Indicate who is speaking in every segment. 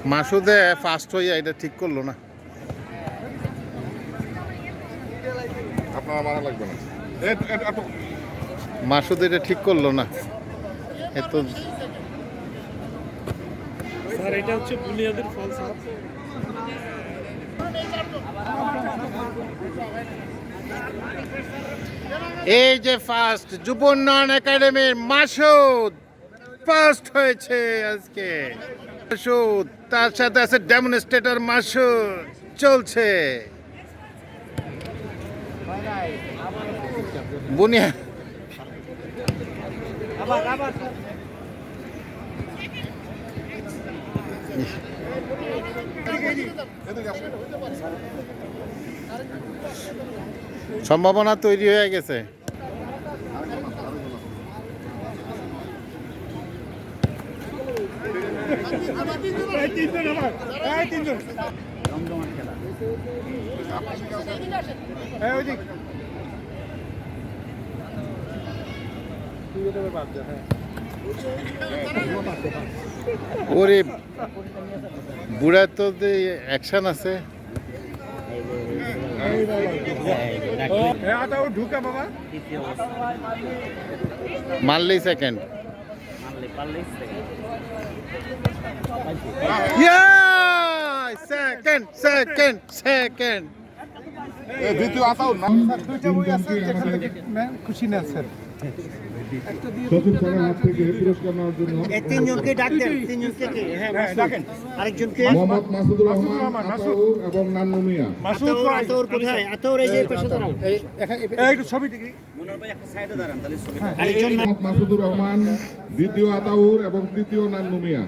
Speaker 1: মাসুদে first হইয়া এটা ঠিক করলো না।
Speaker 2: আপনার মারা লাগবে না।
Speaker 1: মাসুদ এটা ঠিক করলো না। এত
Speaker 3: স্যার এটা হচ্ছে বুনিয়াদের ফল স্যার।
Speaker 1: এই যে ফার্স্ট যুব উন্নয়ন একাডেমির মাসুদ ফার্স্ট হয়েছে আজকে। মাসুদ তার সাথে আছে ডেমনস্ট্রেটর মাসুদ চলছে। বুনিয়া সম্ভাবনা তৈরি হয়ে গেছে। ওরে বুড়া তো অ্যাকশন আছে। মারলেই সেকেন্ড। সেকেন্ড সেকেন্ড সেকেন্ড
Speaker 2: দ্বিতীয় আতাউর না।
Speaker 3: খুশি না স্যার।
Speaker 2: সচিন স্যারের হাত থেকে পুরস্কার নেওয়ার জন্য
Speaker 4: এই তিনজনকে ডাক দেন, তিনজনকে হ্যাঁ ডাকেন। আরেকজনকে
Speaker 2: মোহাম্মদ মাসুদুর রহমান, আতাউর এবং নান্নু মিয়া।
Speaker 4: আতর কোথায়? আতর এই যে পাশে দাঁড়াও।
Speaker 3: একটু ছবি দেখি।
Speaker 4: আরেকজন
Speaker 2: মোহাম্মদ মাসুদুর রহমান, দ্বিতীয় আতাউর এবং তৃতীয় নান্নু মিয়া।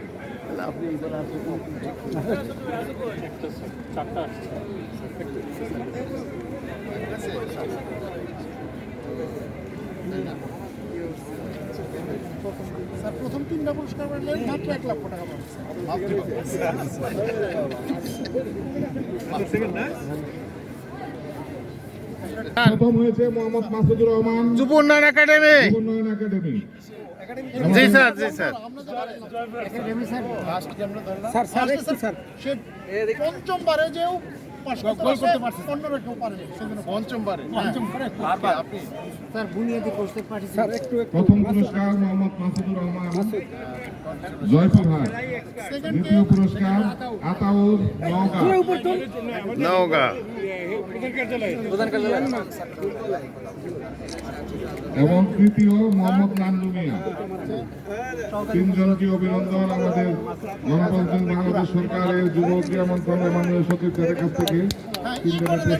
Speaker 5: স্যার প্রথম তিনটা পুরস্কার পাইলেন মাত্র 1 লক্ষ টাকা
Speaker 2: প্রথম হয়েছে মোহাম্মদ মাসুদুর রহমান,
Speaker 1: যুব উন্নয়ন একাডেমি।
Speaker 2: যুব উন্নয়ন একাডেমি।
Speaker 1: জি স্যার, জি স্যার।
Speaker 5: স্যার স্যার একটু স্যার সে পঞ্চমবারে যেও গোল করতে পারছে, অন্যরা কেউ পারেনি সেজন্য পঞ্চমবারে বারবার আপনি
Speaker 4: স্যার বুনিয়াদি কোর্সে পাঠিয়েছেন। স্যার একটু
Speaker 2: প্রথম পুরস্কার মোহাম্মদ মাসুদুর রহমান, জয়পুরহাট। দ্বিতীয় পুরস্কার আতাউর, নওগাঁ।
Speaker 1: নওগাঁ।
Speaker 2: এবং তৃতীয় মোহাম্মদ নান্নু মিয়া। তিনজনকে অভিনন্দন আমাদের গণতন্ত্র বাংলাদেশ সরকারের যুব ক্রীড়া মন্ত্রণালয়ের মাননীয় সচিব স্যারের কাছ থেকে তিনজনের